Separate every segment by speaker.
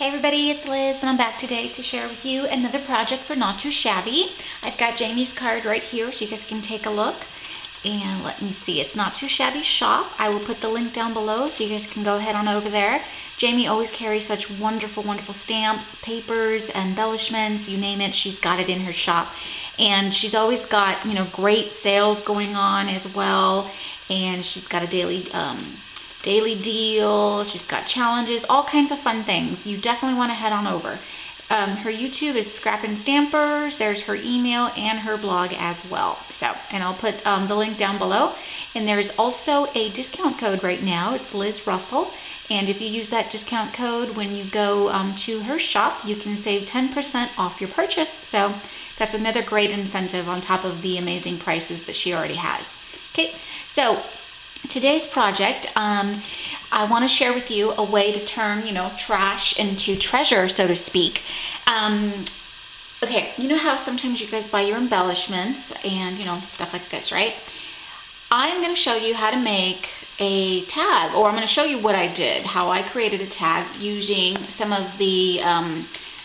Speaker 1: Hey everybody, it's Liz and I'm back today to share with you another project for Not2Shabby. I've got Jamie's card right here so you guys can take a look. And let me see, it's Not2Shabby shop. I will put the link down below so you guys can go ahead on over there. Jamie always carries such wonderful, wonderful stamps, papers, embellishments, you name it, she's got it in her shop. And she's always got, great sales going on as well. And she's got a daily deal, she's got challenges, all kinds of fun things. You definitely want to head on over. Her YouTube is Scrappin' Stampers. There's her email and her blog as well. And I'll put the link down below. And there's also a discount code right now. It's Liz Russell. And if you use that discount code when you go to her shop, you can save 10% off your purchase. So that's another great incentive on top of the amazing prices that she already has. Okay, so today's project, I want to share with you a way to turn, trash into treasure, so to speak. Okay, you know how sometimes you guys buy your embellishments and, stuff like this, right? I'm going to show you how to make a tag, or I'm going to show you what I did, how I created a tag using some of the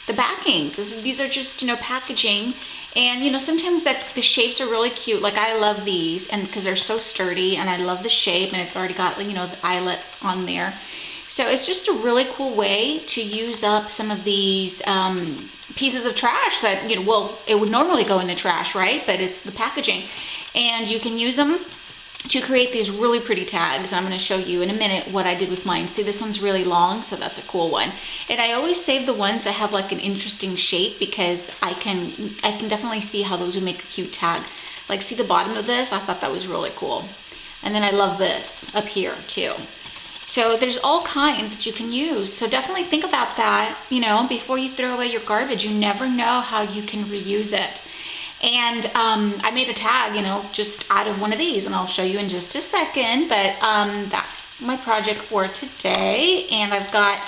Speaker 1: backings. These are just, packaging. And, sometimes the shapes are really cute. Like, I love these, and because they're so sturdy, and I love the shape, and it's already got, the eyelet on there. So it's just a really cool way to use up some of these pieces of trash that, well, it would normally go in the trash, right? But it's the packaging. And you can use them to create these really pretty tags. I'm going to show you in a minute what I did with mine. See, this one's really long, so that's a cool one. And I always save the ones that have like an interesting shape because I can definitely see how those would make a cute tag. Like, see the bottom of this? I thought that was really cool. And then I love this up here too. So there's all kinds that you can use. So definitely think about that, before you throw away your garbage. You never know how you can reuse it. And I made a tag, just out of one of these, and I'll show you in just a second, but that's my project for today. And I've got,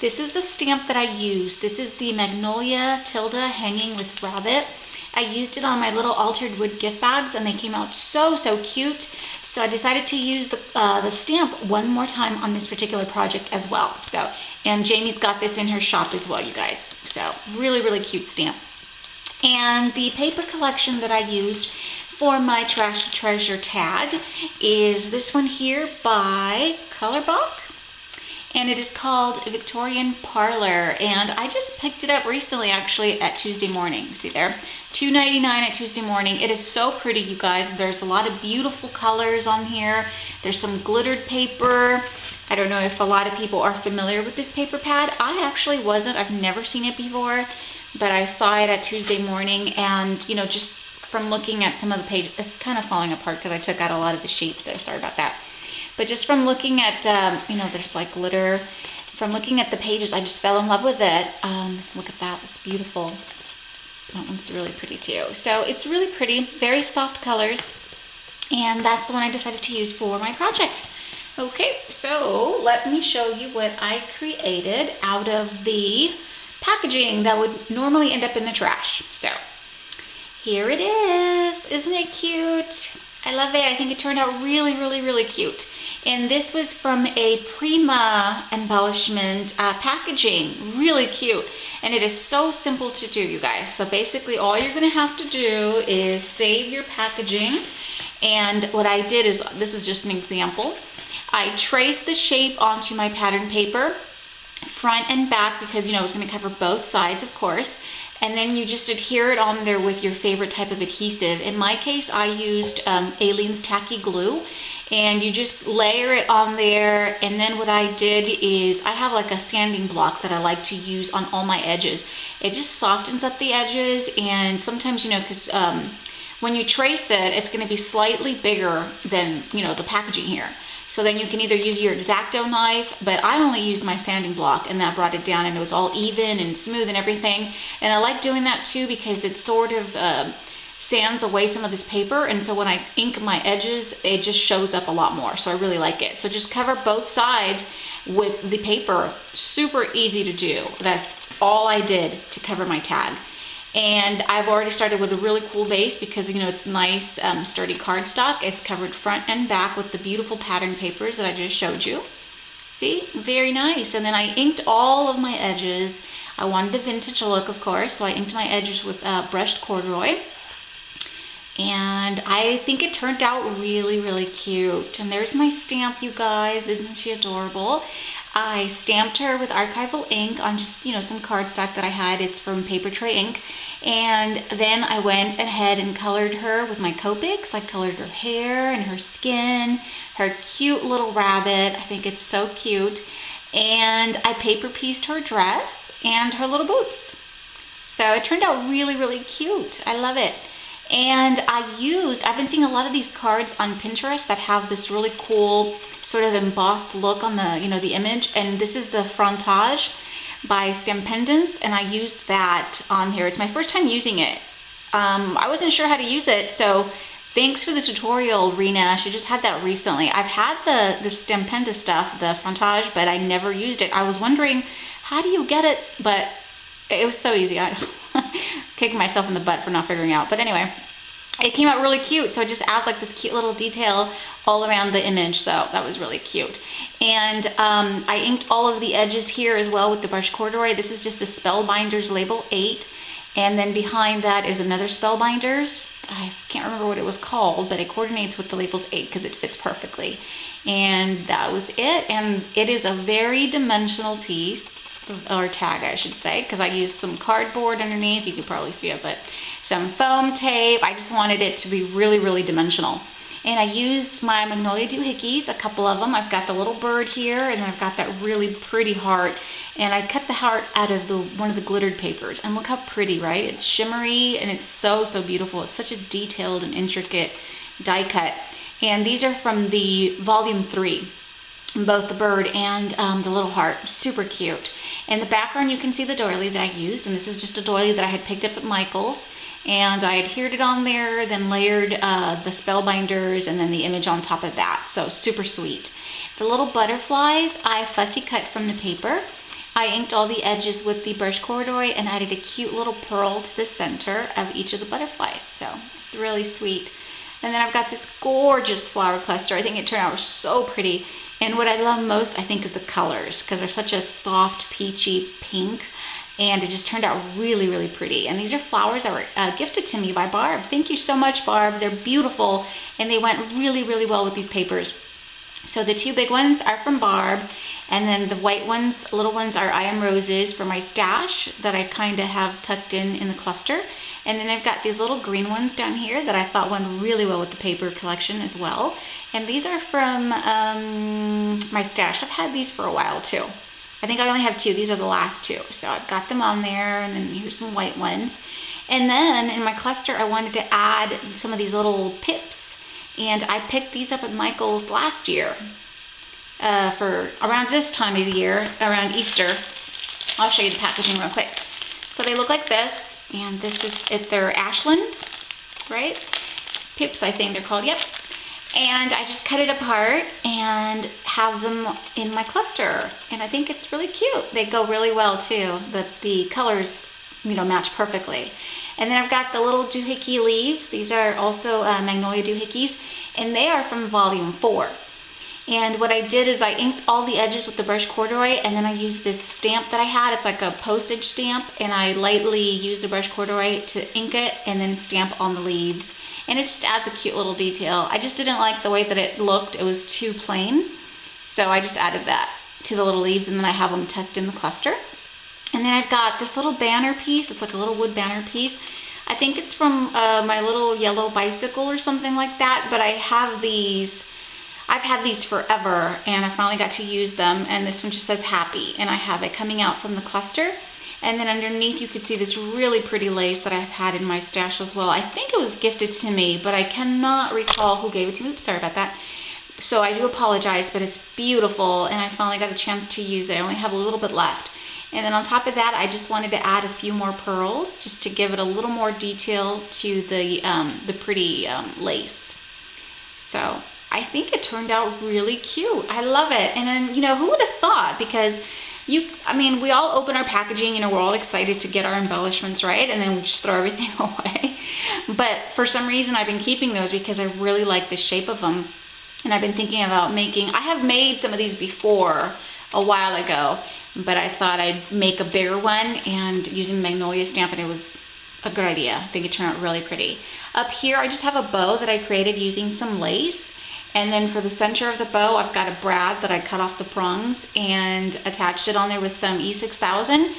Speaker 1: this is the stamp that I used. This is the Magnolia Tilda Hanging with Rabbit. I used it on my little altered wood gift bags, and they came out so, so cute. So I decided to use the stamp one more time on this particular project as well. So, and Jamie's got this in her shop as well, you guys. So, really, really cute stamp. And the paper collection that I used for my Trash to Treasure tag is this one here by Colorbach. And it is called Victorian Parlor. And I just picked it up recently, actually, at Tuesday morning. See there? $2.99 at Tuesday morning. It is so pretty, you guys. There's a lot of beautiful colors on here. There's some glittered paper. I don't know if a lot of people are familiar with this paper pad. I actually wasn't. I've never seen it before. But I saw it at Tuesday morning, and, just from looking at some of the pages, it's kind of falling apart because I took out a lot of the sheets there. Sorry about that. But just from looking at, there's like glitter. From looking at the pages, I just fell in love with it. Look at that. It's beautiful. That one's really pretty too. So it's really pretty, very soft colors. And that's the one I decided to use for my project. Okay, so let me show you what I created out of the packaging that would normally end up in the trash. So here it is. Isn't it cute? I love it. I think it turned out really, really, really cute. And this was from a Prima embellishment packaging. Really cute. And it is so simple to do, you guys. So basically all you're going to have to do is save your packaging. And what I did is, this is just an example. I traced the shape onto my pattern paper, front and back, because it's going to cover both sides, of course, and then you just adhere it on there with your favorite type of adhesive. In my case, I used Aleene's tacky glue, and you just layer it on there. And then what I did is, I have like a sanding block that I like to use on all my edges. It just softens up the edges, and sometimes, because when you trace it, it's going to be slightly bigger than, the packaging here. So then you can either use your X-Acto knife, but I only used my sanding block, and that brought it down, and it was all even and smooth and everything. And I like doing that too because it sort of sands away some of this paper, and so when I ink my edges, it just shows up a lot more. So I really like it. So just cover both sides with the paper. Super easy to do. That's all I did to cover my tag. And I've already started with a really cool base because, it's nice, sturdy cardstock. It's covered front and back with the beautiful pattern papers that I just showed you. See? Very nice. And then I inked all of my edges. I wanted the vintage look, of course, so I inked my edges with brushed corduroy. And I think it turned out really, really cute. And there's my stamp, you guys. Isn't she adorable? I stamped her with archival ink on just, some cardstock that I had. It's from Paper Tray Ink. And then I went ahead and colored her with my Copics. I colored her hair and her skin, her cute little rabbit. I think it's so cute. And I paper pieced her dress and her little boots. So it turned out really, really cute. I love it. And I've been seeing a lot of these cards on Pinterest that have this really cool sort of embossed look on the, the image. And this is the Frontage by Stampendance, and I used that on here. It's my first time using it. I wasn't sure how to use it, so thanks for the tutorial, Rena. She just had that recently. I've had the Stampendance stuff, the Frontage, but I never used it. I was wondering, how do you get it? But it was so easy. I kicking myself in the butt for not figuring out. But anyway, it came out really cute. So it just adds like this cute little detail all around the image. So that was really cute. And I inked all of the edges here as well with the brushed corduroy. This is just the Spellbinders Label 8. And then behind that is another Spellbinders. I can't remember what it was called, but it coordinates with the Labels 8 because it fits perfectly. And that was it. And it is a very dimensional piece. Or tag, I should say, because I used some cardboard underneath. You can probably see it, but some foam tape. I just wanted it to be really, really dimensional. And I used my Magnolia doohickeys, a couple of them. I've got the little bird here, and I've got that really pretty heart. And I cut the heart out of one of the glittered papers. And look how pretty, right? It's shimmery, and it's so, so beautiful. It's such a detailed and intricate die cut. And these are from the volume 3. Both the bird and the little heart. Super cute. In the background you can see the doily that I used, and this is just a doily that I had picked up at Michael's, and I adhered it on there, then layered the Spellbinders and then the image on top of that. So super sweet. The little butterflies I fussy cut from the paper. I inked all the edges with the brush corduroy and added a cute little pearl to the center of each of the butterflies. So it's really sweet. And then I've got this gorgeous flower cluster. I think it turned out so pretty. And what I love most, I think, is the colors, because they're such a soft, peachy pink. And it just turned out really, really pretty. And these are flowers that were gifted to me by Barb. Thank you so much, Barb. They're beautiful, and they went really, really well with these papers. So the two big ones are from Barb, and then the white ones, little ones, are I Am Roses for my stash that I kind of have tucked in the cluster. And then I've got these little green ones down here that I thought went really well with the paper collection as well. And these are from my stash. I've had these for a while too. I think I only have two. These are the last two. So I've got them on there, and then here's some white ones. And then in my cluster I wanted to add some of these little pips. And I picked these up at Michael's last year for around this time of the year, around Easter. I'll show you the packaging real quick. So they look like this, and this is their Ashland, right? Pips, I think they're called, yep. And I just cut it apart and have them in my cluster. And I think it's really cute. They go really well too. The colors, match perfectly. And then I've got the little doohickey leaves. These are also Magnolia doohickeys, and they are from volume 4. And what I did is I inked all the edges with the brush corduroy, and then I used this stamp that I had. It's like a postage stamp, and I lightly used the brush corduroy to ink it and then stamp on the leaves. And it just adds a cute little detail. I just didn't like the way that it looked. It was too plain. So I just added that to the little leaves, and then I have them tucked in the cluster. And then I've got this little banner piece. It's like a little wood banner piece. I think it's from my little yellow bicycle or something like that. But I have these. I've had these forever, and I finally got to use them. And this one just says happy. And I have it coming out from the cluster. And then underneath you could see this really pretty lace that I've had in my stash as well. I think it was gifted to me, but I cannot recall who gave it to me. Oops, sorry about that. So I do apologize, but it's beautiful, and I finally got a chance to use it. I only have a little bit left. And then on top of that, I just wanted to add a few more pearls just to give it a little more detail to the pretty lace. So I think it turned out really cute. I love it. And then, who would have thought? Because we all open our packaging, we're all excited to get our embellishments, right? And then we just throw everything away. But for some reason, I've been keeping those because I really like the shape of them. And I've been thinking about I have made some of these before, a while ago, but I thought I'd make a bigger one, and using Magnolia stamp, and it was a good idea. I think it turned out really pretty. Up here I just have a bow that I created using some lace, and then for the center of the bow I've got a brad that I cut off the prongs and attached it on there with some E6000,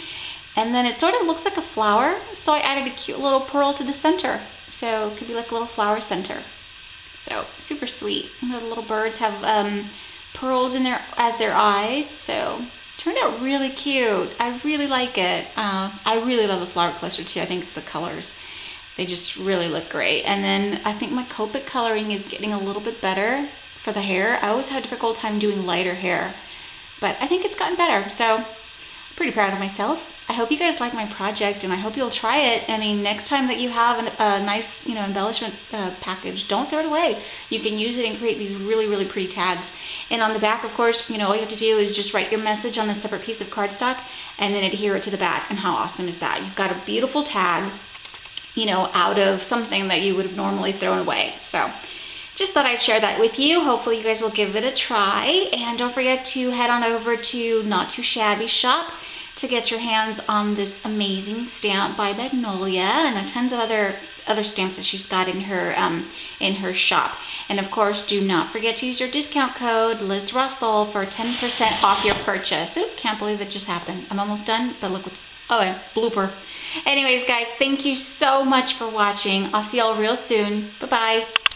Speaker 1: and then it sort of looks like a flower, so I added a cute little pearl to the center, so it could be like a little flower center. So super sweet. You know, the little birds have pearls in their as their eyes, so turned out really cute. I really like it. I really love the flower cluster too. I think it's the colors. They just really look great. And then I think my Copic coloring is getting a little bit better for the hair. I always had a difficult time doing lighter hair, but I think it's gotten better. So I'm pretty proud of myself. I hope you guys like my project, and I hope you'll try it. I mean, next time that you have a nice, embellishment package, don't throw it away. You can use it and create these really, really pretty tags. And on the back, of course, all you have to do is just write your message on a separate piece of cardstock and then adhere it to the back. And how awesome is that? You've got a beautiful tag, out of something that you would have normally thrown away. So just thought I'd share that with you. Hopefully you guys will give it a try. And don't forget to head on over to Not2Shabby shop to get your hands on this amazing stamp by Magnolia, and tons of other stamps that she's got in her shop. And of course, do not forget to use your discount code Liz Russell for 10% off your purchase. Ooh, can't believe it just happened. I'm almost done, but look what's, blooper. Anyways, guys, thank you so much for watching. I'll see y'all real soon. Bye-bye.